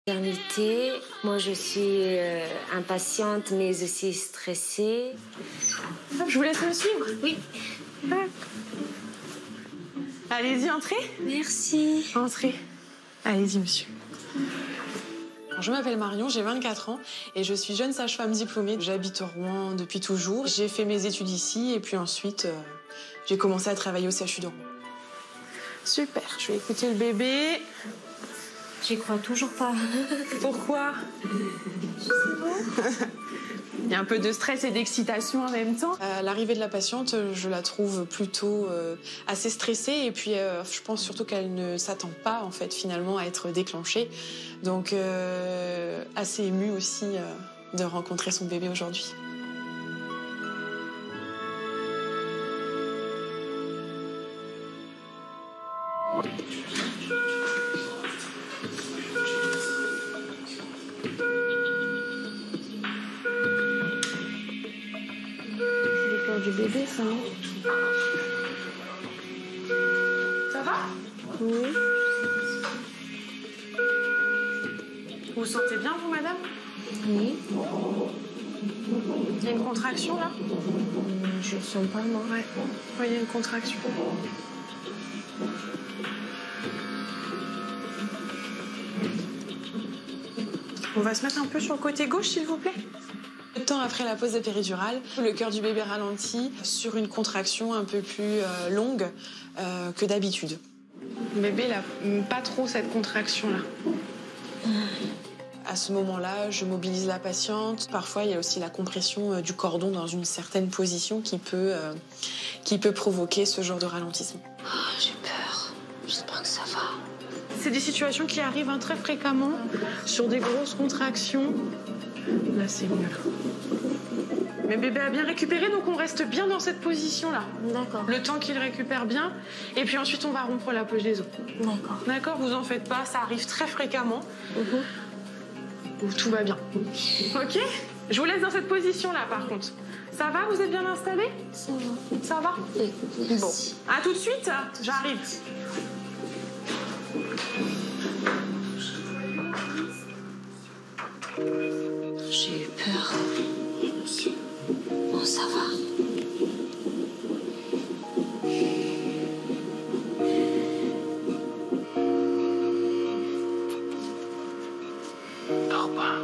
Maternité, moi je suis impatiente mais aussi stressée. Je vous laisse me suivre. Oui. Allez-y, entrez. Merci. Entrez. Allez-y, monsieur. Alors, je m'appelle Marion, j'ai 24 ans et je suis jeune sage-femme diplômée. J'habite Rouen depuis toujours. J'ai fait mes études ici et puis ensuite, j'ai commencé à travailler au CHU de Rouen. Super, je vais écouter le bébé. J'y crois toujours pas. Pourquoi? Je sais pas. Il y a un peu de stress et d'excitation en même temps. À l'arrivée de la patiente, je la trouve plutôt assez stressée et puis je pense surtout qu'elle ne s'attend pas en fait finalement à être déclenchée. Donc assez émue aussi de rencontrer son bébé aujourd'hui. Du bébé, ça, non? Ça va? Oui. Vous vous sentez bien, vous, madame? Oui. Il y a une contraction, là? Je le sens pas, moi. Ouais, il y a une contraction. On va se mettre un peu sur le côté gauche, s'il vous plaît. Peu de temps après la pose de péridurale, le cœur du bébé ralentit sur une contraction un peu plus longue que d'habitude. Le bébé n'a pas trop cette contraction-là. À ce moment-là, je mobilise la patiente. Parfois, il y a aussi la compression du cordon dans une certaine position qui peut provoquer ce genre de ralentissement. Oh, j'ai peur. J'espère que ça va. C'est des situations qui arrivent très fréquemment sur des grosses contractions. Là, c'est mieux. Mais bébé a bien récupéré, donc on reste bien dans cette position-là. D'accord. Le temps qu'il récupère bien. Et puis ensuite, on va rompre la poche des os. D'accord. D'accord, vous en faites pas, ça arrive très fréquemment. Où tout va bien. Ok? Je vous laisse dans cette position-là, par contre. Ça va? Vous êtes bien installé? Ça va. Ça va? Oui, merci. Bon. À tout de suite, j'arrive. J'ai eu peur. Bon, ça va. Dors pas.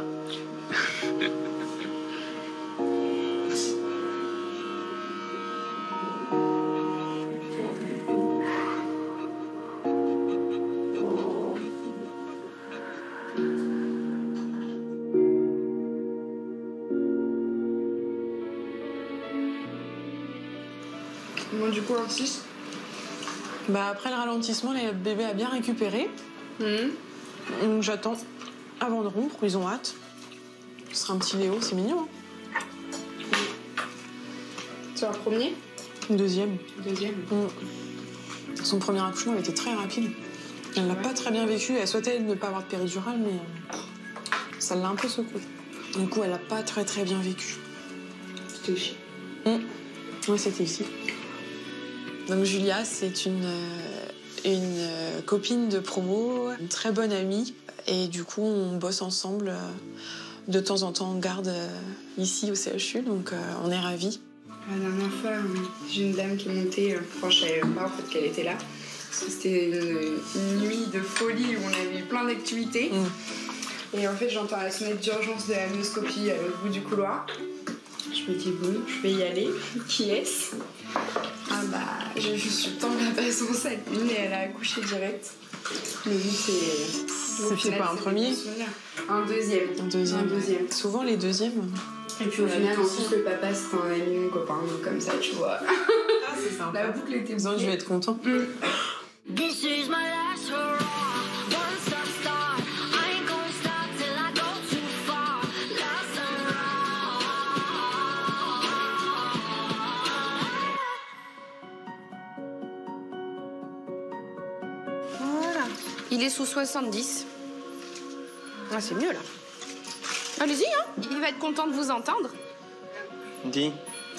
Bon, du coup, un 6. Après le ralentissement, le bébé a bien récupéré. Donc j'attends avant de rompre, ils ont hâte. Ce sera un petit Léo, c'est mignon. C'est un premier? Deuxième. Deuxième. Son premier accouchement, il était très rapide. Elle l'a pas très bien vécu. Elle souhaitait ne pas avoir de péridurale, mais ça l'a un peu secouée. Du coup, elle l'a pas très très bien vécu. C'était ici. Oui, c'était ici. Donc Julia, c'est une copine de promo, une très bonne amie. Et du coup, on bosse ensemble. De temps en temps, on garde ici au CHU, donc on est ravis. La dernière fois, j'ai une dame qui est montée. Enfin, je savais pas en fait qu'elle était là. Parce que c'était une nuit de folie où on avait eu plein d'activités. Et en fait, j'entends la sonnette d'urgence de la myoscopie à l'autre bout du couloir. Je me dis, bon, je vais y aller. Qui est-ce? J'ai juste eu le temps de la patience avec une et elle a accouché direct. Mais oui, C'était pas un premier? Un deuxième. Un deuxième. Un deuxième. Souvent les deuxièmes. Et puis au final, en plus, le papa, c'était un ami, mon copain, donc comme ça, tu vois. Ah, c'est sympa. La boucle était Donc je vais être content. This is my last hurrah, one stop start. I ain't gonna stop till I go too far. Last hurrah. Voilà. Il est sous 70. Ah, c'est mieux, là. Allez-y, hein. Il va être content de vous entendre. Dis.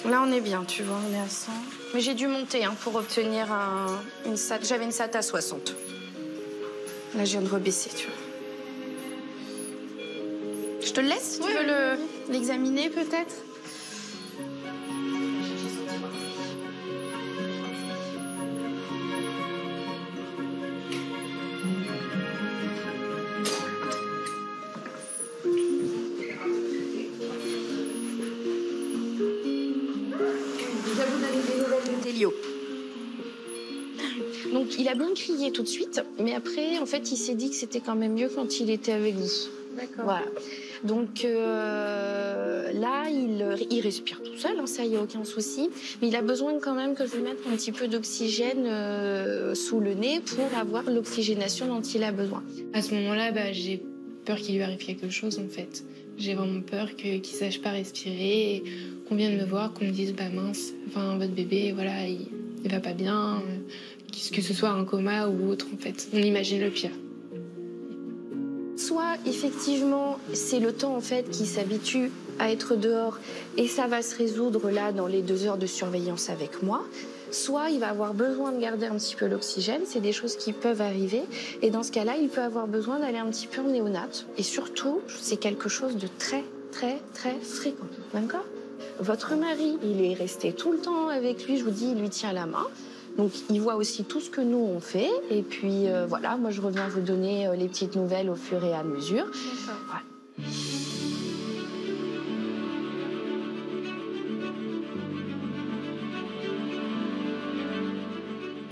Là, on est bien, tu vois, on est à 100. Mais j'ai dû monter pour obtenir une SAT. J'avais une SAT à 60. Là, je viens de rebaisser, tu vois. Je te le laisse? Tu veux l'examiner peut-être? Je vais vous donner des nouvelles de Télio. Donc il a bien crié tout de suite, mais après en fait il s'est dit que c'était quand même mieux quand il était avec vous. D'accord. Voilà. Donc là il respire tout seul, hein, ça y a aucun souci, mais il a besoin quand même que je lui mette un petit peu d'oxygène sous le nez pour avoir l'oxygénation dont il a besoin. À ce moment-là, j'ai peur qu'il lui arrive quelque chose en fait. J'ai vraiment peur qu'il sache pas respirer, et qu'on vienne me voir, qu'on me dise mince, enfin votre bébé, voilà, il va pas bien, que ce soit un coma ou autre en fait. On imagine le pire. Soit effectivement c'est le temps en fait qui s'habitue à être dehors et ça va se résoudre là dans les 2 heures de surveillance avec moi. Soit il va avoir besoin de garder un petit peu l'oxygène, c'est des choses qui peuvent arriver. Et dans ce cas-là, il peut avoir besoin d'aller un petit peu en néonate. Et surtout, c'est quelque chose de très, très, très fréquent. D'accord ? Votre mari, il est resté tout le temps avec lui, je vous dis, il lui tient la main. Donc il voit aussi tout ce que nous on fait. Et puis voilà, moi je reviens vous donner les petites nouvelles au fur et à mesure. D'accord. Voilà.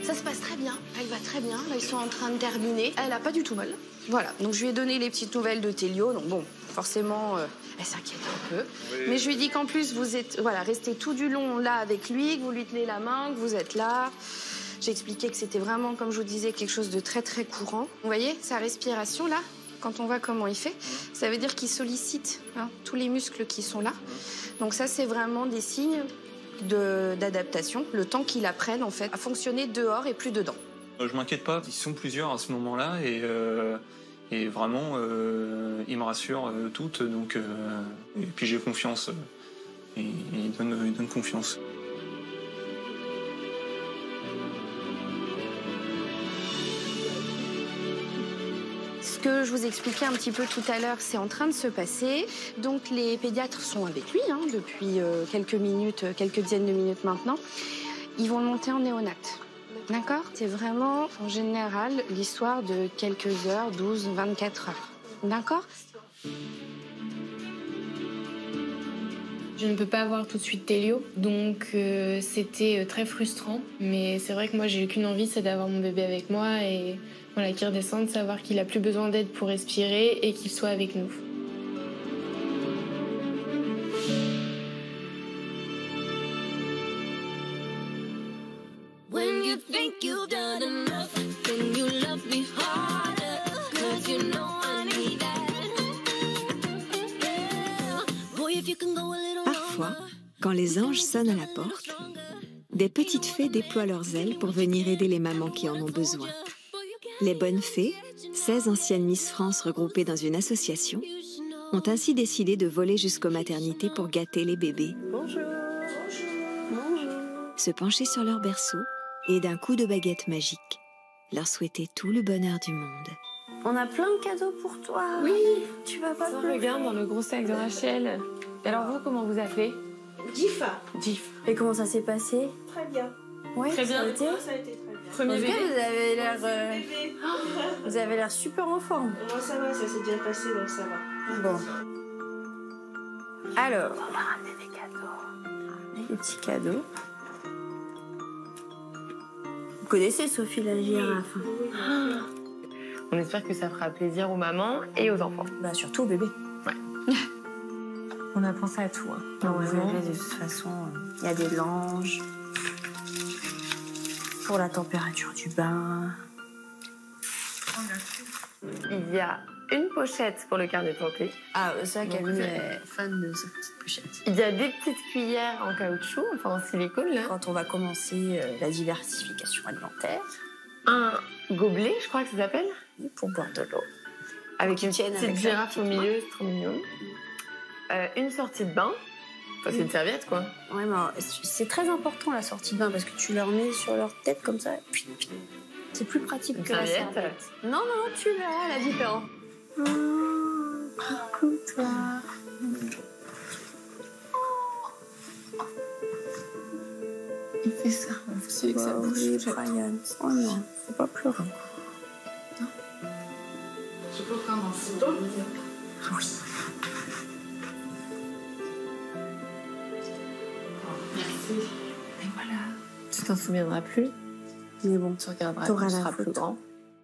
Ça se passe très bien, elle va très bien, là ils sont en train de terminer. Elle a pas du tout mal. Voilà, donc je lui ai donné les petites nouvelles de Télio, donc bon, forcément, elle s'inquiète un peu. Oui. Mais je lui ai dit qu'en plus vous êtes, voilà, restez tout du long là avec lui, que vous lui tenez la main, que vous êtes là. J'ai expliqué que c'était vraiment, comme je vous disais, quelque chose de très très courant. Vous voyez, sa respiration là, quand on voit comment il fait, ça veut dire qu'il sollicite tous les muscles qui sont là. Donc ça, c'est vraiment des signes d'adaptation, le temps qu'il apprenne en fait à fonctionner dehors et plus dedans. Je m'inquiète pas, ils sont plusieurs à ce moment-là et vraiment ils me rassurent toutes, donc et puis j'ai confiance et ils donnent confiance. Ce que je vous expliquais un petit peu tout à l'heure, c'est en train de se passer. Donc les pédiatres sont avec lui depuis quelques minutes, quelques dizaines de minutes maintenant. Ils vont le monter en néonate. D'accord ? C'est vraiment, en général, l'histoire de quelques heures, 12, 24 heures. D'accord ? Je ne peux pas avoir tout de suite Télio, donc c'était très frustrant. Mais c'est vrai que moi, j'ai qu'une envie, c'est d'avoir mon bébé avec moi et voilà, qu'il redescende, savoir qu'il a plus besoin d'aide pour respirer et qu'il soit avec nous. When you think you've done enough, then you love me harder, 'cause you know I need that. Yeah. Boy, if you can go a little Parfois, quand les anges sonnent à la porte, des petites fées déploient leurs ailes pour venir aider les mamans qui en ont besoin. Les bonnes fées, 16 anciennes Miss France regroupées dans une association, ont ainsi décidé de voler jusqu'aux maternités pour gâter les bébés. Bonjour. Bonjour. Se pencher sur leur berceau et d'un coup de baguette magique, leur souhaiter tout le bonheur du monde. On a plein de cadeaux pour toi. Oui. Tu vas pas Ça, pleurer. regarde dans le gros sac de Rachel. Et alors vous, comment vous appelez ? Gif. Gif. Et comment ça s'est passé? Très bien. Ouais, Très bien. Ça a été. Ça a été très bien. Premier En tout cas, bébé. vous avez l'air, Bébé. vous avez l'air super en forme. Moi ça va, ça s'est bien passé donc ça va. Bon. Alors, on va ramener des cadeaux. Des petits cadeaux. Vous connaissez Sophie la girafe? On espère que ça fera plaisir aux mamans et aux enfants. Bah surtout au bébé. Ouais. On a pensé à tout. Donc, vous verrez, de toute façon, il y a des langes pour la température du bain. Il y a une pochette pour le carnet de santé. Ah, ça, Donc, Camille est fan de cette petite pochette. Il y a des petites cuillères en caoutchouc, enfin en silicone là. Quand on va commencer la diversification alimentaire, Un gobelet, je crois que ça s'appelle, pour boire de l'eau. avec une tienne petite avec girafe la au petite milieu, c'est trop mignon. Une sortie de bain. Enfin, c'est une serviette quoi. Ouais, mais c'est très important la sortie de bain parce que tu leur mets sur leur tête comme ça. C'est plus pratique Une que la serviette. serviette. Non, tu verras la différence. Coucou toi. C'est ça. C'est que ça bouge. Brian. Oh non, faut pas pleurer. Je peux recommencer. Oui. Merci. Et voilà. Tu t'en souviendras plus, Mais bon, tu regarderas t'auras quand tu la seras plus photo. grand.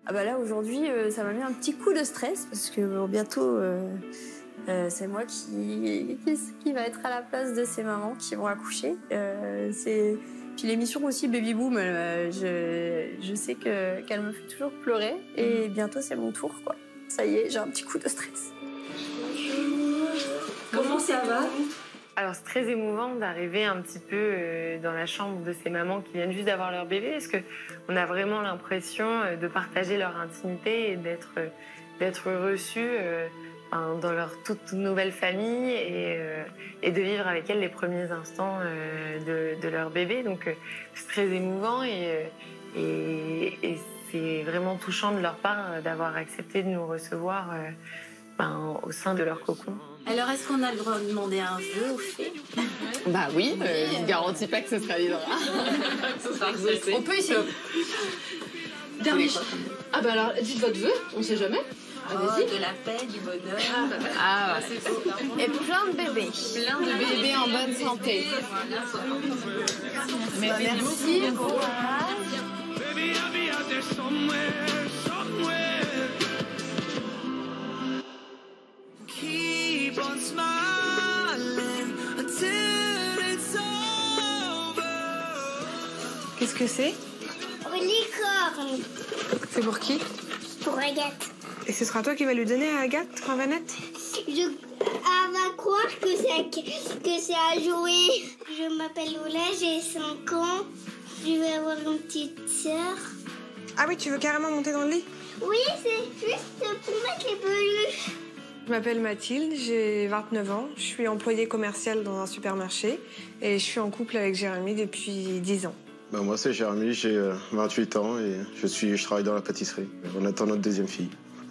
Ah bah là aujourd'hui ça m'a mis un petit coup de stress parce que bientôt c'est moi qui va être à la place de ces mamans qui vont accoucher. Puis l'émission aussi Baby Boom, je sais qu'elle me fait toujours pleurer et bientôt c'est mon tour quoi. Ça y est, j'ai un petit coup de stress. Comment ça va? Alors c'est très émouvant d'arriver un petit peu dans la chambre de ces mamans qui viennent juste d'avoir leur bébé parce qu'on a vraiment l'impression de partager leur intimité et d'être reçus dans leur toute nouvelle famille et de vivre avec elles les premiers instants de leur bébé. Donc c'est très émouvant et c'est vraiment touchant de leur part d'avoir accepté de nous recevoir au sein de leur cocon. Alors, est-ce qu'on a le droit de demander un jeu aux fées? Bah oui, je ne garantis pas que ce sera libre. On peut essayer. Dernier. Ah bah alors, dites votre vœu, on sait jamais. Oh, de la paix, du bonheur. Ah ouais. C'est beau. Et plein de bébés. Plein de bébés en bonne santé. Mais merci. Qu'est-ce que c'est? Licorne C'est pour qui? pour Agathe. Et ce sera toi qui vas lui donner à Agathe quand elle va naître? Elle va croire que c'est à jouer. Je m'appelle Lola, j'ai 5 ans. Je vais avoir une petite sœur. Ah oui, tu veux carrément monter dans le lit? Oui, c'est juste pour mettre les peluches. Je m'appelle Mathilde, j'ai 29 ans, je suis employée commerciale dans un supermarché et je suis en couple avec Jérémy depuis 10 ans. Ben moi c'est Jérémy, j'ai 28 ans et je travaille dans la pâtisserie. On attend notre deuxième fille,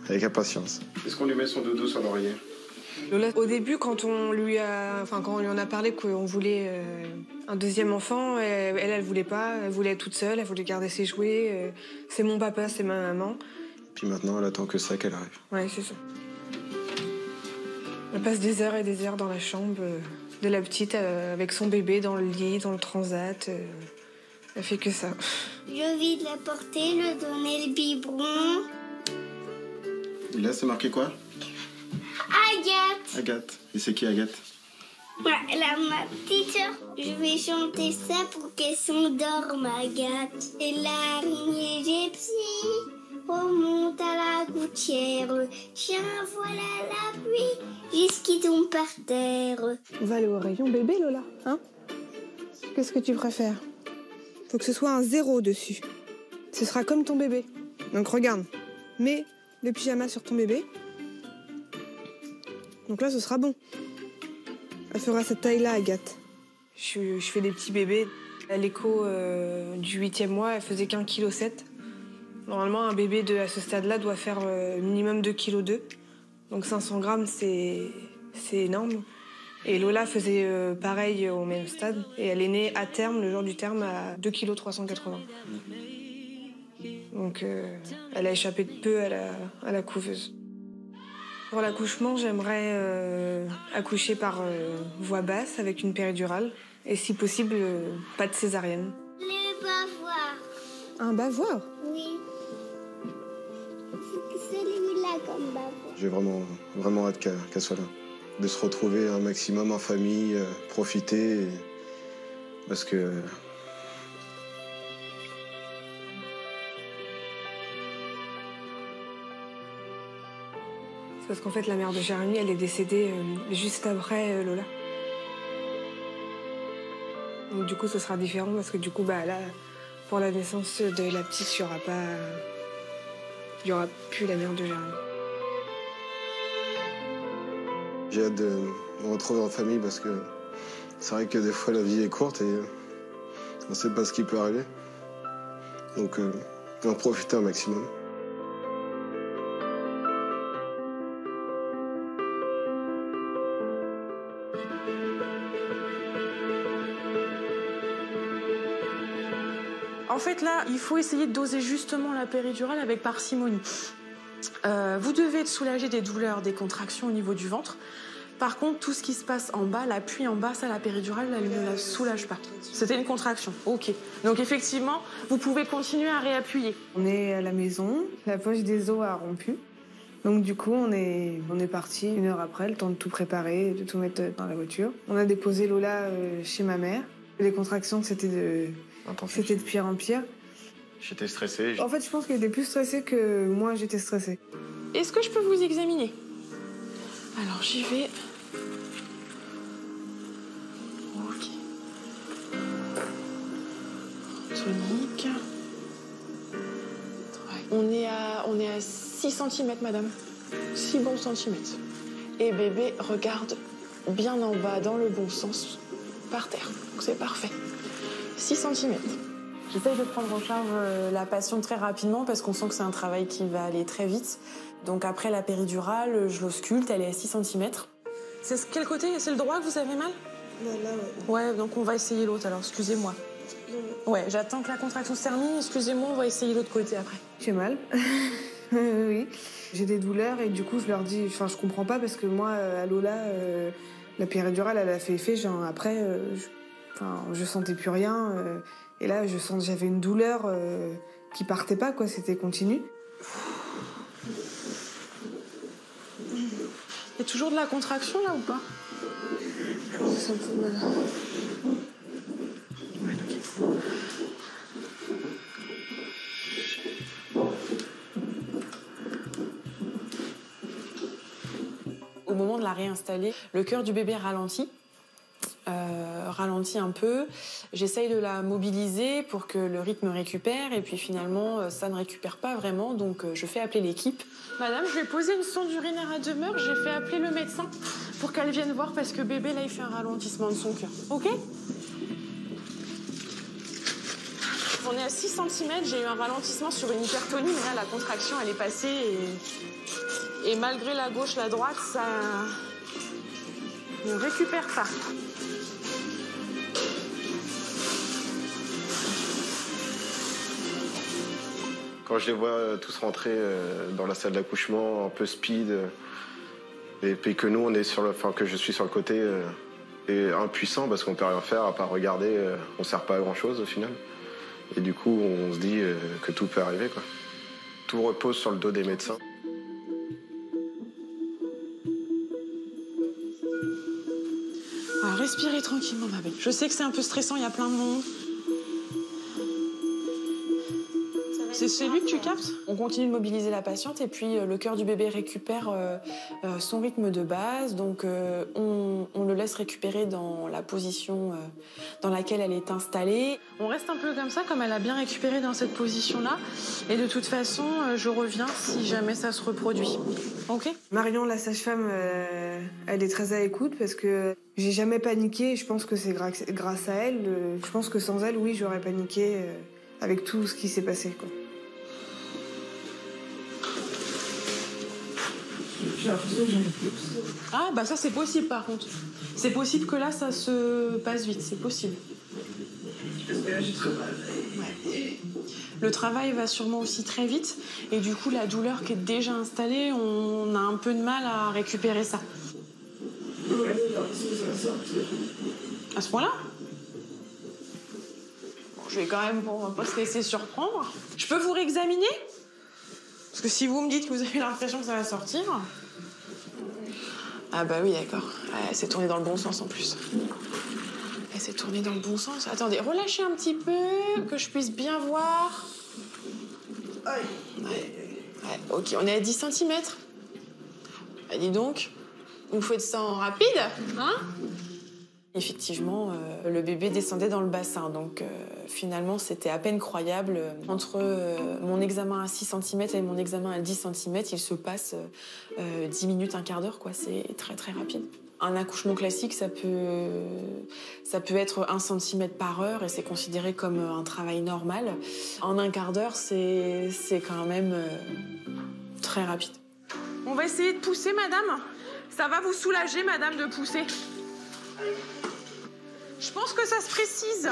avec impatience. Est-ce qu'on lui met son dodo sur l'oreiller? Lola, au début, quand on lui en a parlé qu'on voulait un deuxième enfant, elle voulait pas, elle voulait être toute seule, elle voulait garder ses jouets. C'est mon papa, c'est ma maman. Puis maintenant, elle attend que ça qu'elle arrive. Ouais, c'est ça. Elle passe des heures et des heures dans la chambre de la petite avec son bébé dans le lit, dans le transat. Elle fait que ça. Je vais la porter, lui donner le biberon. Et là, c'est marqué quoi? Agathe. Agathe. Et c'est qui Agathe? Voilà ma petite sœur. Je vais chanter ça pour qu'elle s'endorme, Agathe. Et l'araignée gypsy remonte à la gouttière. Tiens, voilà la pluie jusqu'il tombe par terre. On va aller au rayon bébé, Lola, hein? Qu'est-ce que tu préfères? Faut que ce soit un 0 dessus. Ce sera comme ton bébé. Donc regarde, mets le pyjama sur ton bébé. Donc là, ce sera bon. Elle fera cette taille-là, Agathe. Je fais des petits bébés. À l'écho du 8e mois, elle faisait qu'1,7 kg. Normalement, un bébé à ce stade-là doit faire minimum 2,2 kg. Donc 500 grammes, c'est énorme. Et Lola faisait pareil au même stade. Et elle est née à terme, le jour du terme, à 2,380 kg. Donc elle a échappé de peu à la couveuse. Pour l'accouchement, j'aimerais accoucher par voie basse avec une péridurale. Et si possible, pas de césarienne. Le bavoir. Un bavoir? Oui. C'est celui-là comme bavoir. J'ai vraiment hâte qu'elle soit là. De se retrouver un maximum en famille, profiter. Parce que... C'est parce qu'en fait, la mère de Jérémy, elle est décédée juste après Lola. Donc du coup, ce sera différent parce que du coup, bah là, pour la naissance de la petite, il y aura plus la mère de Jérémy. J'ai hâte de me retrouver en famille parce que c'est vrai que des fois, la vie est courte et on ne sait pas ce qui peut arriver. Donc, en profiter un maximum. En fait, là, il faut essayer de doser justement la péridurale avec parcimonie. Vous devez être soulagé des douleurs, des contractions au niveau du ventre. Par contre, tout ce qui se passe en bas, l'appui en bas, ça, la péridurale, elle ne la soulage pas. C'était une contraction, ok. Donc effectivement, vous pouvez continuer à réappuyer. On est à la maison, la poche des os a rompu. Donc du coup, on est parti 1 heure après, le temps de tout préparer, de tout mettre dans la voiture. On a déposé Lola chez ma mère. Les contractions, c'était de pire en pire. J'étais stressé. En fait, je pense qu'elle était plus stressée que moi, j'étais stressée. Est-ce que je peux vous examiner? Alors, j'y vais. Ok. Tonique. On est à 6 cm, madame. 6 bons centimètres. Et bébé regarde bien en bas, dans le bon sens, par terre. Donc c'est parfait. 6 cm. J'essaye de prendre en charge la patiente très rapidement parce qu'on sent que c'est un travail qui va aller très vite. Donc après la péridurale, je l'ausculte, elle est à 6 cm. C'est quel côté? C'est le droit que vous avez mal? Là, ouais. Ouais, donc on va essayer l'autre alors, excusez-moi. Ouais, j'attends que la contraction se termine, excusez-moi, on va essayer l'autre côté après. J'ai mal. Oui. J'ai des douleurs et du coup, je leur dis... Enfin, je comprends pas parce que moi, à Lola, la péridurale, elle a fait effet. Genre, après, je sentais plus rien. Et là, j'avais une douleur qui partait pas, quoi. C'était continu. Il y a toujours de la contraction, là, ou pas? Je sens tout mal. Ouais, ok. Au moment de la réinstaller, le cœur du bébé ralentit. Ralentit un peu. J'essaye de la mobiliser pour que le rythme récupère et puis finalement ça ne récupère pas vraiment, donc je fais appeler l'équipe. Madame, je vais poser une sonde urinaire à demeure, j'ai fait appeler le médecin pour qu'elle vienne voir parce que bébé là il fait un ralentissement de son cœur. Ok? On est à 6 cm, j'ai eu un ralentissement sur une hypertonie, mais là la contraction elle est passée et malgré la gauche, la droite, ça ne récupère pas. Quand je les vois tous rentrer dans la salle d'accouchement, un peu speed, et puis que nous, que je suis sur le côté et impuissant parce qu'on peut rien faire à part regarder, on sert pas à grand chose au final. Et du coup, on se dit que tout peut arriver, quoi. Tout repose sur le dos des médecins. Alors, respirez tranquillement, ma belle. Je sais que c'est un peu stressant, il y a plein de monde. C'est celui que tu captes? On continue de mobiliser la patiente et puis le cœur du bébé récupère son rythme de base. Donc on le laisse récupérer dans la position dans laquelle elle est installée. On reste un peu comme ça, comme elle a bien récupéré dans cette position-là. Et de toute façon, je reviens si jamais ça se reproduit. Ok? Marion, la sage-femme, elle est très à l'écoute parce que j'ai jamais paniqué. Je pense que c'est grâce à elle. Je pense que sans elle, oui, j'aurais paniqué avec tout ce qui s'est passé, quoi. Ah bah ça c'est possible par contre. C'est possible que là ça se passe vite, c'est possible. Ouais. Le travail va sûrement aussi très vite et du coup la douleur qui est déjà installée, on a un peu de mal à récupérer ça. À ce point-là? Bon, je vais quand même pas se laisser surprendre. Je peux vous réexaminer? Parce que si vous me dites que vous avez l'impression que ça va sortir... Ah bah oui, d'accord. Elle s'est tournée dans le bon sens en plus. Elle s'est tournée dans le bon sens. Attendez, relâchez un petit peu, que je puisse bien voir. Ouais, ok, on est à 10 cm. Bah, dis donc, vous faites ça en rapide, hein? Effectivement, le bébé descendait dans le bassin, donc finalement c'était à peine croyable. Entre mon examen à 6 cm et mon examen à 10 cm, il se passe 10 minutes, un quart d'heure, quoi. C'est très très rapide. Un accouchement classique, ça peut être 1 cm par heure et c'est considéré comme un travail normal. En un quart d'heure, c'est quand même très rapide. On va essayer de pousser, madame. Ça va vous soulager, madame, de pousser. Je pense que ça se précise.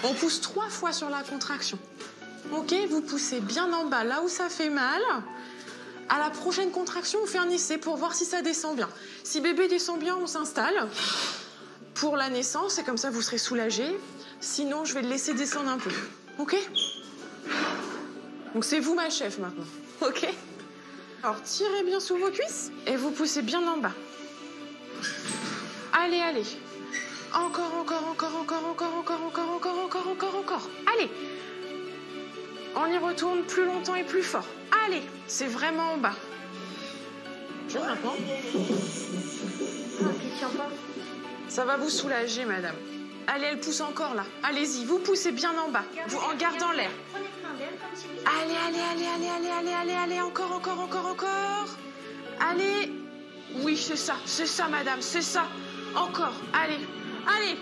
On pousse 3 fois sur la contraction. Ok, vous poussez bien en bas, là où ça fait mal. À la prochaine contraction, on fait un essai pour voir si ça descend bien. Si bébé descend bien, on s'installe pour la naissance et comme ça, vous serez soulagé. Sinon, je vais le laisser descendre un peu. Ok? Donc c'est vous ma chef maintenant. Ok? Alors, tirez bien sous vos cuisses et vous poussez bien en bas. Allez, allez. Encore, encore, encore, encore, encore, encore, encore, encore, encore, encore, encore. Allez. On y retourne plus longtemps et plus fort. Allez, c'est vraiment en bas. Je maintenant. Ça va vous soulager, madame. Allez, elle pousse encore là. Allez-y, vous poussez bien en bas, vous en gardant l'air. Allez, allez, allez, allez, allez, allez, allez, allez, encore, encore, encore, encore. Allez. Oui, c'est ça, madame, c'est ça. Encore, allez, allez.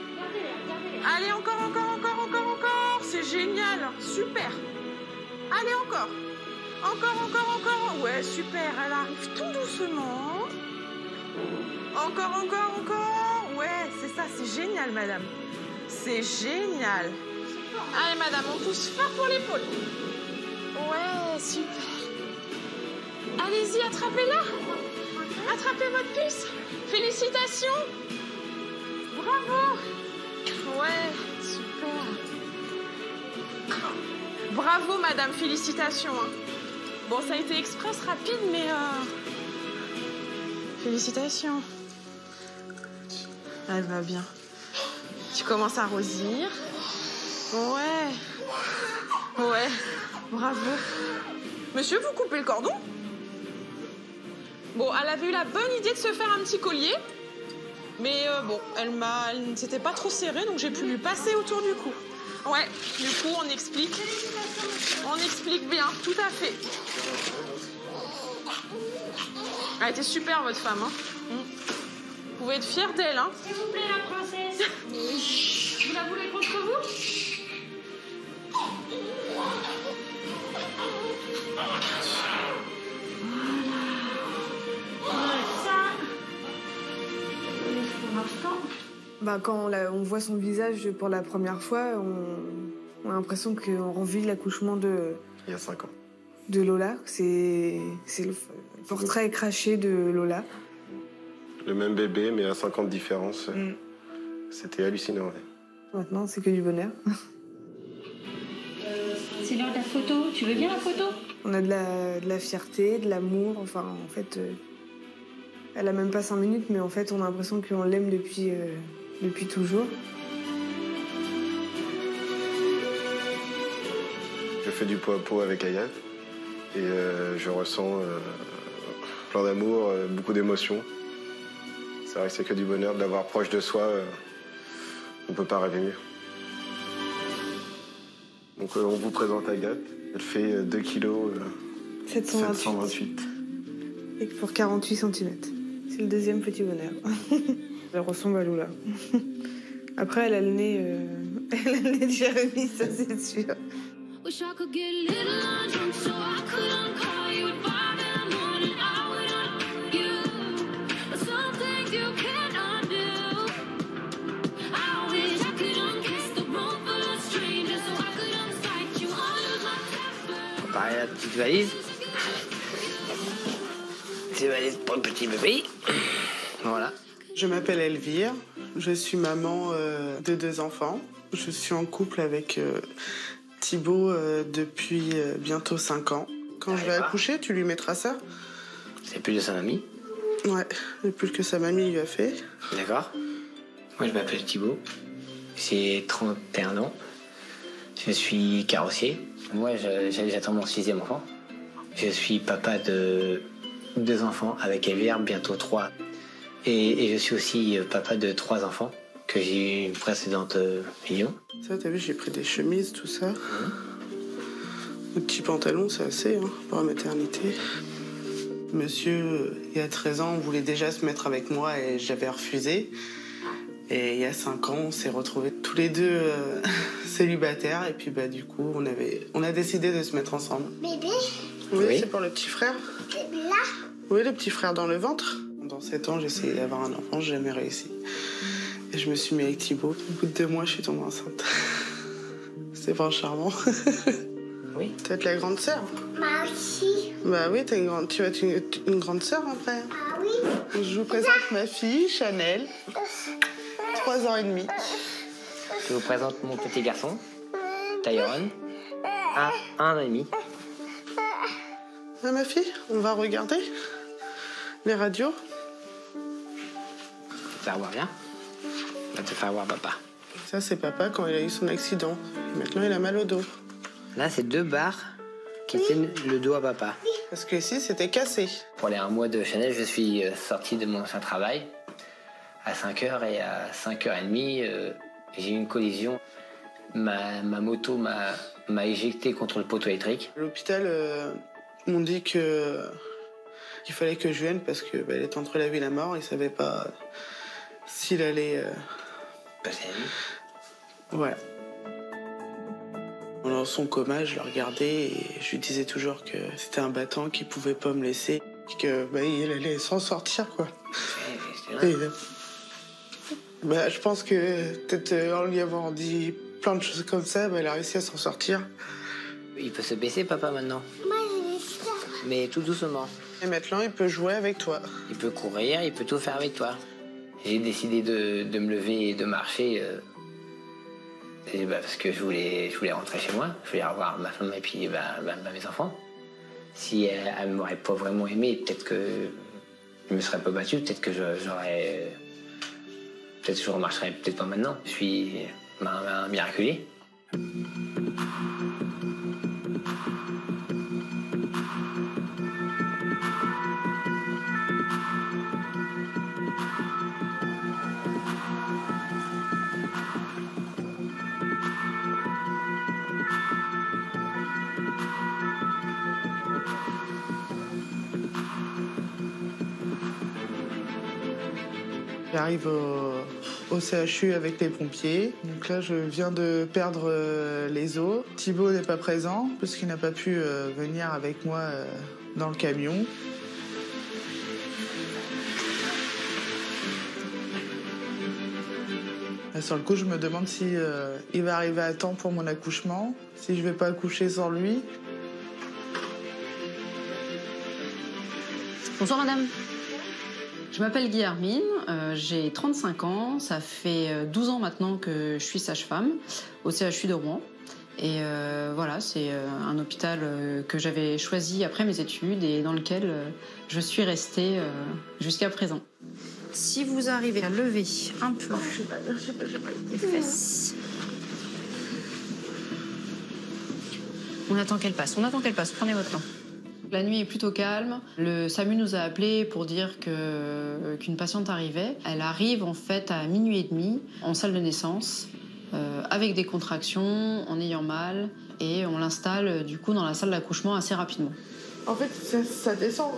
Allez, encore, encore, encore, encore, encore. C'est génial, super. Allez, encore. Encore, encore, encore. Ouais, super, elle arrive tout doucement. Encore, encore, encore. Ouais, c'est ça, c'est génial, madame. C'est génial. Allez, madame, on pousse fort pour l'épaule. Ouais, super. Allez-y, attrapez-la. Attrapez votre puce. Félicitations. Bravo. Ouais, super. Bravo, madame, félicitations. Bon, ça a été express rapide, mais... Félicitations. Elle va bien. Tu commences à rosir. Ouais. Ouais, bravo. Monsieur, vous coupez le cordon? Bon, elle avait eu la bonne idée de se faire un petit collier. Mais bon, elle ne s'était pas trop serrée, donc j'ai pu lui passer autour du cou. Ouais, du coup, on explique. On explique bien, tout à fait. Elle était super, votre femme. Hein. Vous pouvez être fière d'elle. Hein. S'il vous plaît, la princesse. Vous la voulez contre vous? Bah, quand on voit son visage pour la première fois, on a l'impression qu'on revit l'accouchement de... Il y a 5 ans. De Lola. C'est le portrait craché de Lola. Le même bébé, mais à 5 ans de différence. C'était hallucinant. Ouais. Maintenant, c'est que du bonheur. C'est l'heure de la photo. Tu veux bien la photo? On a de la fierté, de l'amour. Enfin, en fait, elle a même pas 5 minutes, mais en fait, on a l'impression qu'on l'aime depuis toujours. Je fais du pot à pot avec Agathe et je ressens plein d'amour, beaucoup d'émotions. C'est vrai que c'est que du bonheur de l'avoir proche de soi. On peut pas rêver mieux. Donc on vous présente Agathe. Elle fait 2 kilos 728. Et pour 48 cm. C'est le deuxième petit bonheur. Elle ressemble à Lola. Après, elle a le nez de Jérémy, ça c'est sûr. Wish I could get a little drunk so I couldn't call you at 5 in the morning. I would on you, but some things you can't undo. I wish I could unkiss the room full of strangers so I could unsight you under my temper. Préparer la petite valise. C'est valise pour le petit bébé. Voilà. Je m'appelle Elvire, je suis maman de 2 enfants. Je suis en couple avec Thibaut depuis bientôt 5 ans. Quand je vais accoucher, tu lui mettras ça? C'est plus de sa mamie? Ouais, le plus que sa mamie lui a fait. D'accord. Moi, je m'appelle Thibaut. J'ai 31 ans. Je suis carrossier. Moi, j'attends mon 6e enfant. Je suis papa de 2 enfants avec Elvire, bientôt 3. Et je suis aussi papa de 3 enfants que j'ai eu une précédente million. Ça, t'as vu, j'ai pris des chemises, tout ça. Le petit pantalon, c'est assez pour la maternité. Monsieur, il y a 13 ans, voulait déjà se mettre avec moi et j'avais refusé. Et il y a 5 ans, on s'est retrouvés tous les deux célibataires. Et puis du coup, on a décidé de se mettre ensemble. Bébé? Oui. C'est pour le petit frère. Bébé là? Oui, le petit frère dans le ventre. Dans 7 ans, j'ai essayé d'avoir un enfant, j'ai jamais réussi. Et je me suis mis avec Thibaut. Au bout de 2 mois, je suis tombée enceinte. C'est pas charmant. Oui. Tu vas être la grande sœur. Moi aussi. Bah oui, tu vas être une grande sœur après. Ah oui. Je vous présente ma fille, Chanel, 3 ans et demi. Je vous présente mon petit garçon, Tyrone, 1 an et demi. Ah, ma fille, on va regarder les radios. Tu vas te faire voir bien. On va te faire voir papa. Ça, c'est papa quand il a eu son accident. Maintenant, il a mal au dos. Là, c'est 2 barres qui tiennent le dos à papa. Parce que ici, c'était cassé. Pour les 1 mois de Chanel, je suis sorti de mon ancien travail à 5h et à 5h30, j'ai eu une collision. Ma moto m'a éjecté contre le poteau électrique. À l'hôpital, m'ont dit qu'il fallait que je vienne parce que elle était entre la vie et la mort. Ils ne savaient pas s'il allait passer la nuit. Voilà. Dans son coma, je le regardais et je lui disais toujours que c'était un battant qui pouvait pas me laisser, que il allait s'en sortir quoi. Et, je pense que peut-être en lui avoir dit plein de choses comme ça, elle a réussi à s'en sortir. Il peut se baisser papa maintenant. Moi, je vais ça. Mais tout doucement. Et maintenant, il peut jouer avec toi. Il peut courir, il peut tout faire avec toi. J'ai décidé de me lever et de marcher. Parce que je voulais rentrer chez moi, je voulais revoir ma femme et puis mes enfants. Si elle ne m'aurait pas vraiment aimé, peut-être que je ne me serais pas battu, peut-être que j'aurais... Peut-être que je ne remarcherais peut-être pas maintenant. Je suis un miraculé. J'arrive au CHU avec les pompiers. Donc là, je viens de perdre les os. Thibaut n'est pas présent parce qu'il n'a pas pu venir avec moi dans le camion. Et sur le coup, je me demande si il va arriver à temps pour mon accouchement, si je vais pas accoucher sans lui. Bonsoir madame. Je m'appelle Guillermine, j'ai 35 ans, ça fait 12 ans maintenant que je suis sage-femme au CHU de Rouen. Et voilà, c'est un hôpital que j'avais choisi après mes études et dans lequel je suis restée jusqu'à présent. Si vous arrivez à lever un peu les fesses. On attend qu'elle passe, prenez votre temps. La nuit est plutôt calme. Le SAMU nous a appelés pour dire qu'une patiente arrivait. Elle arrive en fait à 00h30 en salle de naissance avec des contractions, en ayant mal, et on l'installe du coup dans la salle d'accouchement assez rapidement. En fait, ça descend.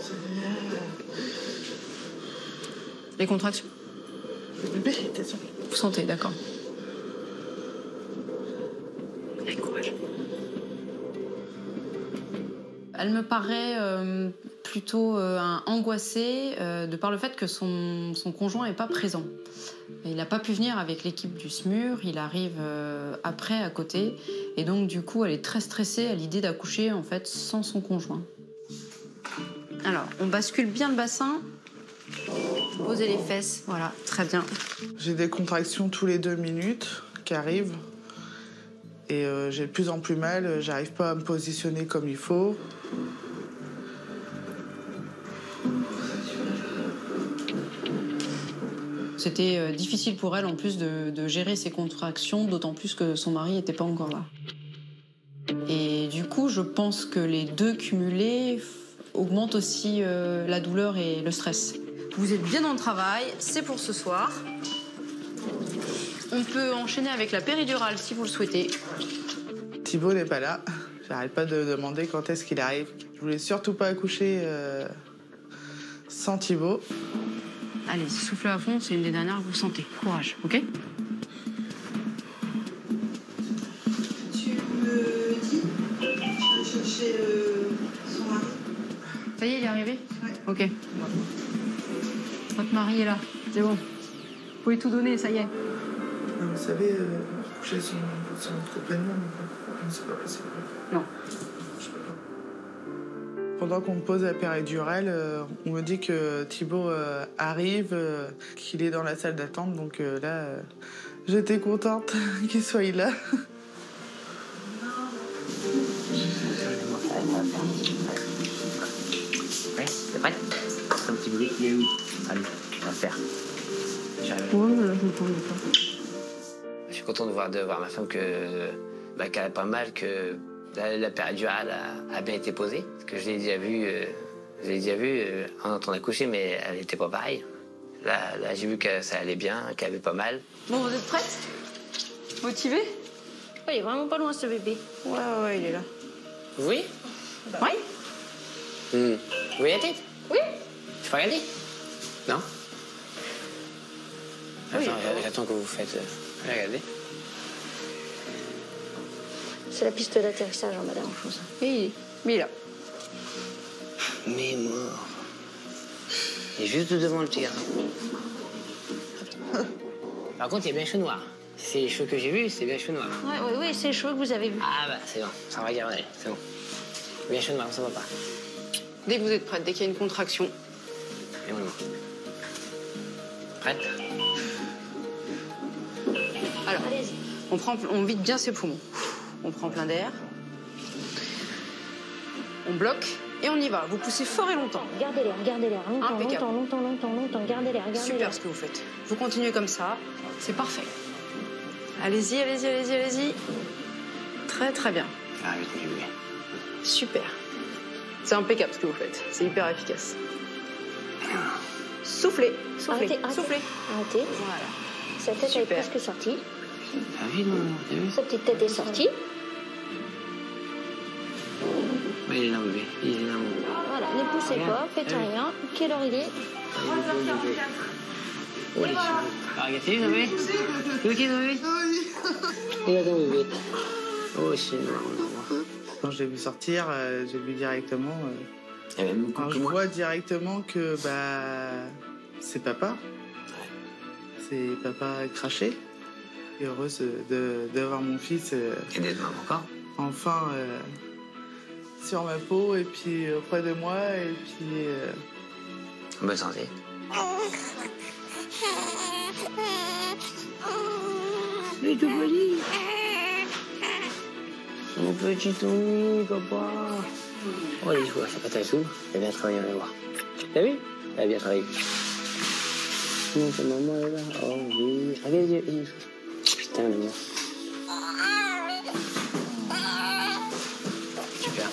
Les contractions? Le bébé descend. Vous sentez, d'accord. Avec courage. Elle me paraît plutôt angoissée de par le fait que son conjoint n'est pas présent. Il n'a pas pu venir avec l'équipe du SMUR, il arrive après, à côté. Et donc, du coup, elle est très stressée à l'idée d'accoucher, en fait, sans son conjoint. Alors, on bascule bien le bassin. Posez les fesses, voilà, très bien. J'ai des contractions tous les 2 minutes qui arrivent. Et j'ai de plus en plus mal, j'arrive pas à me positionner comme il faut. C'était difficile pour elle en plus de gérer ses contractions, d'autant plus que son mari n'était pas encore là. Et du coup, je pense que les deux cumulés augmentent aussi la douleur et le stress. Vous êtes bien dans le travail, c'est pour ce soir. On peut enchaîner avec la péridurale si vous le souhaitez. Thibaut n'est pas là. J'arrête pas de demander quand est-ce qu'il arrive. Je voulais surtout pas accoucher sans Thibaut. Allez, soufflez à fond, c'est une des dernières que vous sentez. Courage, ok? Tu me dis, je vais chercher son mari. Ça y est, il est arrivé? Ouais. Ok. Votre mari est là, c'est bon. Vous pouvez tout donner, ça y est. Vous savez, coucher son C'est notre compagnon, mais c'est pas possible. Non. Pendant qu'on me pose la péridurale, on me dit que Thibaut arrive, qu'il est dans la salle d'attente. Donc là, j'étais contente qu'il soit là. Ouais, c'est prêt? Un petit bruit. Allez, on va le faire. J'arrive. Ouais, mais là, je ne pas. Je suis content de voir ma femme qu'elle a pas mal, que la péridurale a bien été posée. Parce que je l'ai déjà vue, en train d'accoucher, mais elle n'était pas pareille. Là j'ai vu que ça allait bien, qu'elle avait pas mal. Bon, vous êtes prête? Motivée? Il est vraiment pas loin, ce bébé. Ouais, il est là. Oui? Oui? Vous voyez la tête? Oui. Tu peux regarder? Non? Oui. Attends, j'attends que vous faites. Regardez. C'est la piste d'atterrissage, hein, madame, je pense. Oui, mais il est là. Mais mort. Il est juste devant le tir. Par contre, il y a bien les cheveux noirs. C'est les cheveux que j'ai vus, c'est bien les cheveux noirs. Oui, c'est les cheveux que vous avez vus. Ah bah c'est bon, ça va regarder, c'est bon. Bien les cheveux noirs, ça va pas. Dès que vous êtes prête, dès qu'il y a une contraction. Et on prête? Alors, on vide bien ses poumons. On prend plein d'air. On bloque et on y va. Vous poussez fort et longtemps. Gardez l'air, longtemps, Impeccable. longtemps, gardez l'air. Super ce que vous faites. Vous continuez comme ça, c'est parfait. Allez-y. Très très bien. Ah oui, j'ai vu. Super. C'est impeccable ce que vous faites. C'est hyper efficace. Soufflez. Arrêtez. Soufflez. Arrêtez. Voilà. Sa tête est Super. presque sortie. Ah oui, non, t'as vu? Sa petite tête est sortie. Ouais, il est là, bébé. Il est là, mon bébé. Voilà, ne poussez pas, faites rien. Quelle heure il est? Oh, les cheveux. Ah, regardez, bébé. Ok, bébé. Regarde, bébé. Oh, c'est noir. Quand je l'ai vu sortir, j'ai vu directement. Je vois directement que c'est papa. C'est papa craché. Et heureuse d'avoir mon fils. Et d'être maman encore. Enfin, sur ma peau et puis auprès de moi et puis. Bonne santé. Il est tout joli. Mon petit Tony, papa. Oh, les joueurs, c'est pas ta sou. Elle a bien travaillé, on va voir. T'as vu? Elle a bien travaillé. Non, ta maman, elle est là. Oh oui. Regarde les yeux. Putain, le mien. Super.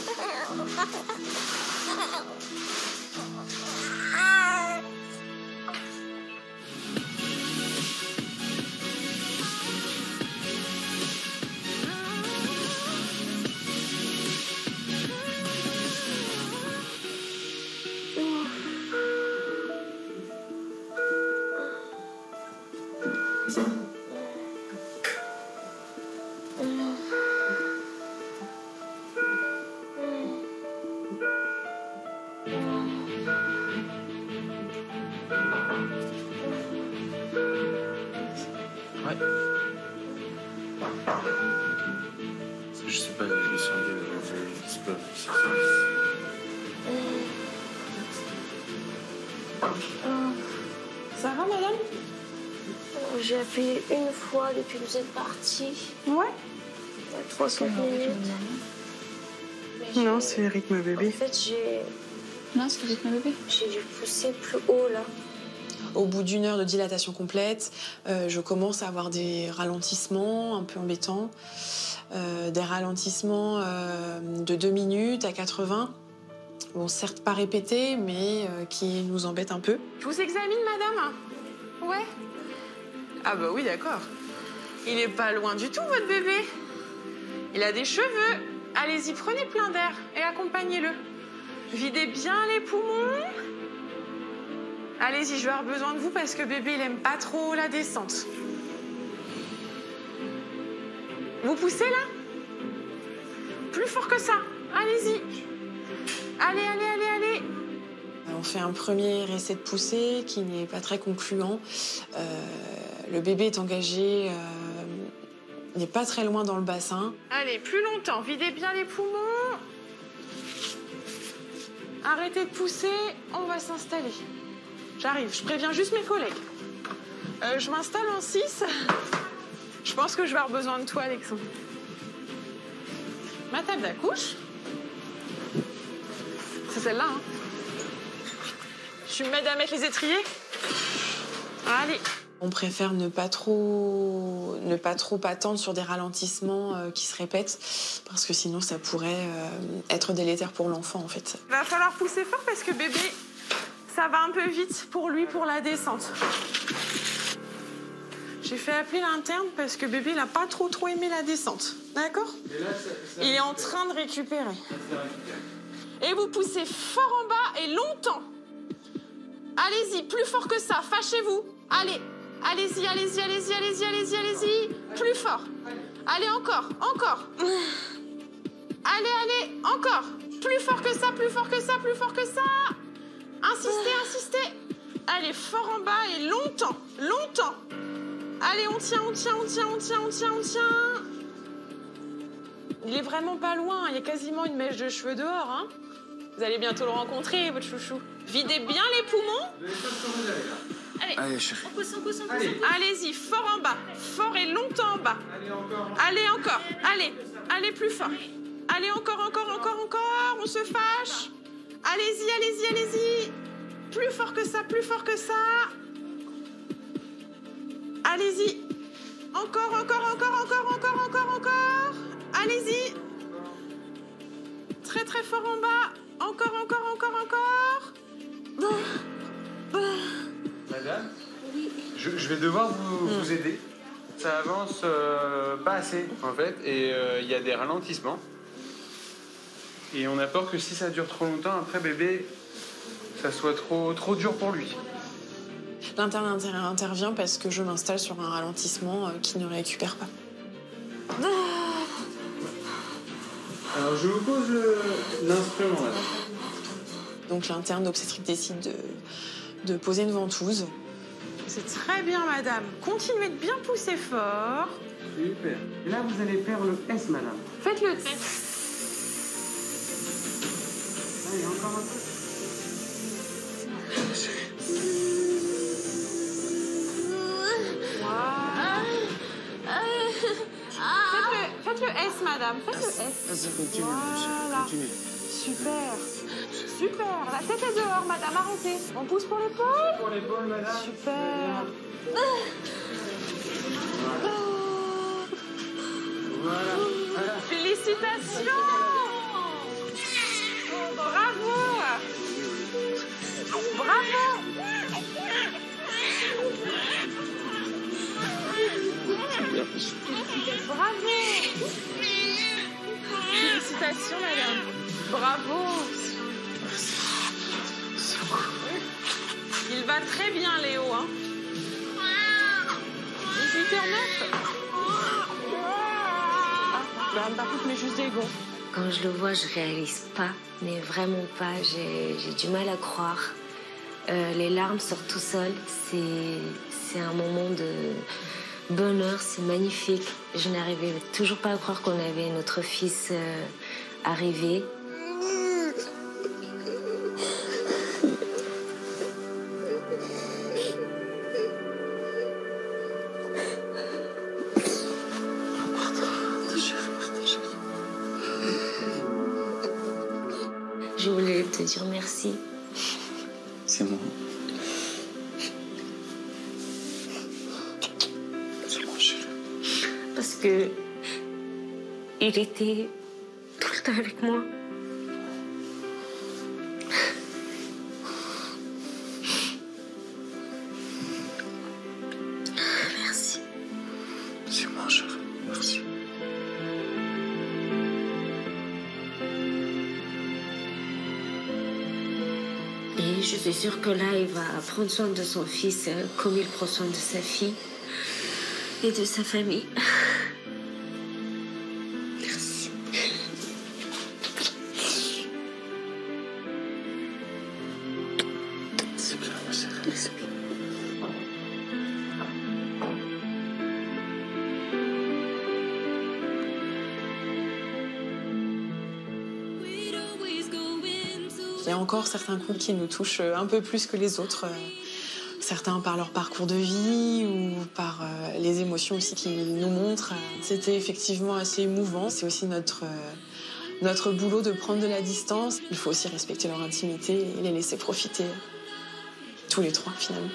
Ouais. Je sais pas, je l'ai servi, c'est pas. Ça va, madame? J'ai appuyé une fois depuis que vous êtes parti. Ouais. 3-4 minutes. Non, c'est le rythme bébé. En fait, Non, c'est le rythme bébé. j'ai dû pousser plus haut, là. Au bout d'1 heure de dilatation complète, je commence à avoir des ralentissements un peu embêtants. Des ralentissements de 2 minutes à 80. Bon, certes pas répétés, mais qui nous embêtent un peu. Je vous examine, madame? Ouais. Ah bah oui, d'accord. Il est pas loin du tout, votre bébé. Il a des cheveux. Allez-y, prenez plein d'air et accompagnez-le. Videz bien les poumons. Allez-y, je vais avoir besoin de vous parce que bébé, il aime pas trop la descente. Vous poussez, là? Plus fort que ça. Allez-y. Allez. On fait un premier essai de poussée qui n'est pas très concluant. Le bébé est engagé Il n'est pas très loin dans le bassin. Allez, plus longtemps, videz bien les poumons. Arrêtez de pousser, on va s'installer. J'arrive, je préviens juste mes collègues. Je m'installe en 6. Je pense que je vais avoir besoin de toi, Alexandre. Ma table d'accouche. C'est celle-là, hein. Je vais m'aider à mettre les étriers. Allez. On préfère ne pas trop attendre sur des ralentissements qui se répètent, parce que sinon ça pourrait être délétère pour l'enfant, en fait. Il va falloir pousser fort parce que bébé, ça va un peu vite pour lui, pour la descente. J'ai fait appeler l'interne parce que bébé, il n'a pas trop aimé la descente. D'accord ? Il est en train de récupérer. Et vous poussez fort en bas et longtemps. Allez-y, plus fort que ça, fâchez-vous. Allez, allez-y, allez-y, allez-y, allez-y, allez-y, allez-y. Plus fort. Allez, encore, encore. Allez, allez, encore. Plus fort que ça, plus fort que ça, plus fort que ça. Insistez, insistez. Allez, fort en bas et longtemps, longtemps. Allez, on tient, on tient, on tient, on tient, on tient, on tient. Il est vraiment pas loin, il y a quasiment une mèche de cheveux dehors, hein. Vous allez bientôt le rencontrer, votre chouchou. Videz bien les poumons. Allez, allez chérie. On pousse, on pousse, on pousse. Allez-y, fort en bas, fort et longtemps en bas. Allez, encore. Allez, encore. Allez, allez plus fort. Allez, encore, encore, encore, encore. On se fâche. Allez-y, allez-y, allez-y. Plus fort que ça, plus fort que ça. Allez-y. Encore, encore, encore, encore, encore, encore, encore. Allez-y. Très, très fort en bas. Encore, encore, encore, encore. Madame, oui. Je vais devoir vous aider. Ça avance pas assez, en fait, et il y a des ralentissements. Et on a peur que si ça dure trop longtemps, après bébé, ça soit trop dur pour lui. L'interne intervient parce que je m'installe sur un ralentissement qui ne récupère pas. Alors je vous pose l'instrument là. Donc l'interne obstétrique décide de poser une ventouse. C'est très bien, madame. Continuez de bien pousser fort. Super. Et là, vous allez faire le S, madame. Faites le S. Allez, encore un peu. Faites le S, madame. Faites le S. Vas-y, continue. Voilà. Continue. Super. Super. La tête est dehors, madame. Arrêtez. On pousse pour l'épaule. Pour l'épaule, madame. Super. Voilà. Félicitations. Bravo. Bravo. Bravo. Félicitations, madame. Bravo. Il va très bien, Léo, hein. 18h09. Par contre, mais juste des gants. Quand je le vois, je réalise pas, mais vraiment pas. J'ai du mal à croire. Les larmes sortent tout seules. C'est un moment de bonheur, c'est magnifique. Je n'arrivais toujours pas à croire qu'on avait notre fils arrivé. Je voulais te dire merci. C'est moi. C'est moi, chérie. Parce que il était tout le temps avec moi. Merci. C'est moi, chérie. Merci. Et je suis sûre que là, il va prendre soin de son fils comme il prend soin de sa fille et de sa famille. Merci. C'est bien, ma chérie. C'est bien. Il y a encore certains couples qui nous touchent un peu plus que les autres. Certains par leur parcours de vie ou par les émotions aussi qu'ils nous montrent. C'était effectivement assez émouvant. C'est aussi notre boulot de prendre de la distance. Il faut aussi respecter leur intimité et les laisser profiter. Tous les trois, finalement.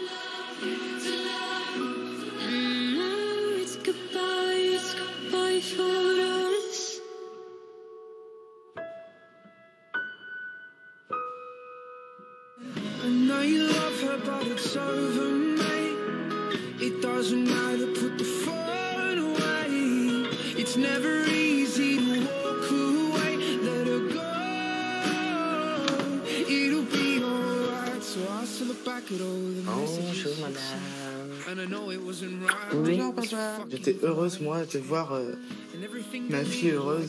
I know you love her, but it's over, mate. It doesn't matter, put the phone away. It's never easy to walk away, let her go. It'll be alright, so I still look back at all the messages. Bonjour, madame. And I know it wasn't right. Oui. J'étais heureuse, moi, de voir ma fille heureuse,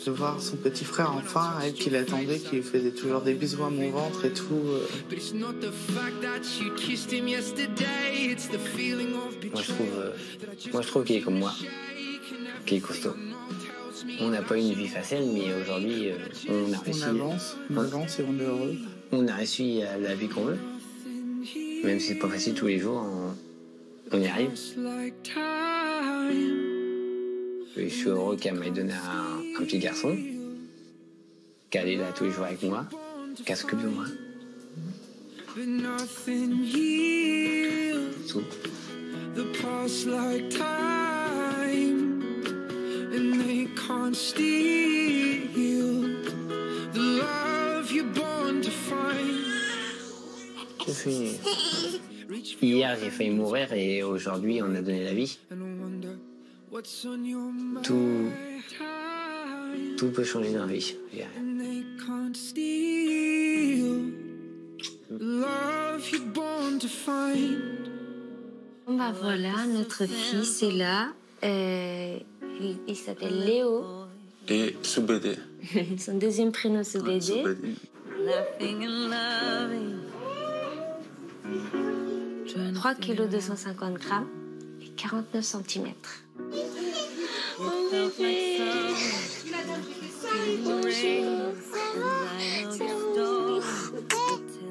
de voir son petit frère enfin, elle qui l'attendait, qui lui faisait toujours des bisous à mon ventre et tout. Moi, je trouve qu'il est comme moi, qu'il est costaud. On n'a pas eu une vie facile, mais aujourd'hui, on a réussi. On avance et on est heureux. On a réussi à la vie qu'on veut. Même si c'est pas facile tous les jours, on y arrive. Je suis heureux qu'elle m'ait donné un petit garçon, qu'elle est là tous les jours avec moi, qu'elle s'occupe de moi. Tout. C'est fini. Hier, j'ai failli mourir et aujourd'hui, on a donné la vie. Tout peut changer dans la vie. Bon bah voilà, notre fils est là. Il s'appelle Léo. Et Soubédé. Son deuxième prénom, Soubédé. 3 kg 250 grammes et 49 cm.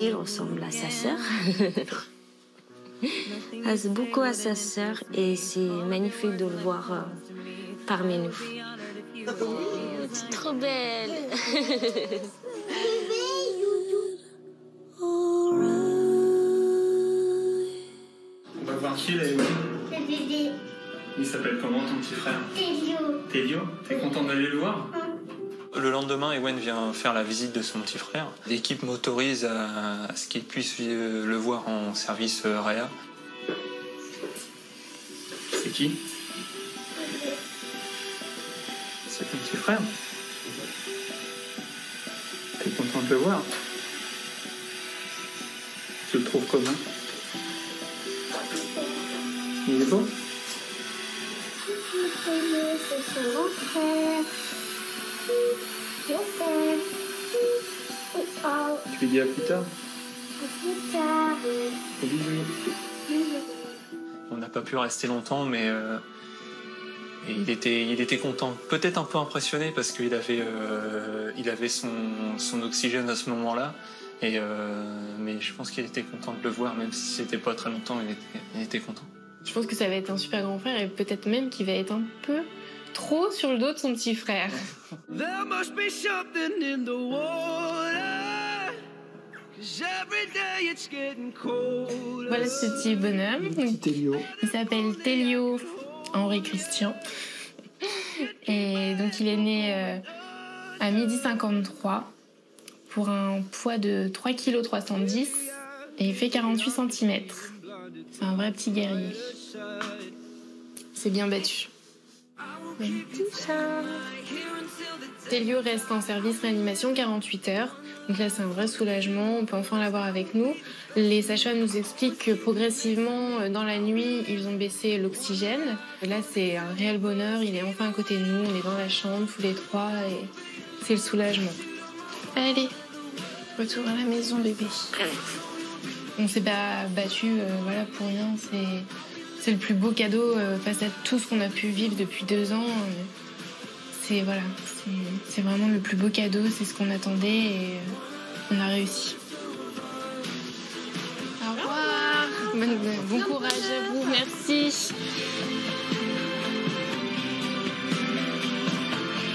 Il ressemble à sa sœur. Il ressemble beaucoup à sa sœur et c'est magnifique de le voir parmi nous. C'est trop belle. On va voir qui là, Ewen? Le bébé. Il s'appelle comment ton petit frère? Télio. Télio? T'es content d'aller le voir? Le lendemain, Ewen vient faire la visite de son petit frère. L'équipe m'autorise à ce qu'il puisse le voir en service réa. C'est qui? C'est ton petit frère? T'es content de le voir? Tu le trouves comment? Il est beau? C'est son grand frère. Tu lui dis à plus tard? Plus tard. Bisous. On n'a pas pu rester longtemps, mais il était content. Peut-être un peu impressionné parce qu'il avait son oxygène à ce moment-là. Mais je pense qu'il était content de le voir, même si c'était pas très longtemps, il était content. Je pense que ça va être un super grand frère et peut-être même qu'il va être un peu trop sur le dos de son petit frère. There must be something in the water, 'cause every day it's getting colder. Voilà ce petit bonhomme. Il s'appelle Télio Henri Christian. Et donc il est né à 12h53 pour un poids de 3 kg 310 et il fait 48 cm. C'est un vrai petit guerrier. C'est bien battu. Télio reste en service réanimation 48 heures. Donc là, c'est un vrai soulagement. On peut enfin l'avoir avec nous. Les sages-femmes nous expliquent que progressivement, dans la nuit, ils ont baissé l'oxygène. Et là, c'est un réel bonheur. Il est enfin à côté de nous. On est dans la chambre, tous les trois. Et c'est le soulagement. Allez, retour à la maison, bébé. On s'est pas battu voilà, pour rien. C'est le plus beau cadeau face à tout ce qu'on a pu vivre depuis 2 ans. C'est vraiment le plus beau cadeau, c'est ce qu'on attendait et On a réussi. Au revoir. Bon courage à vous.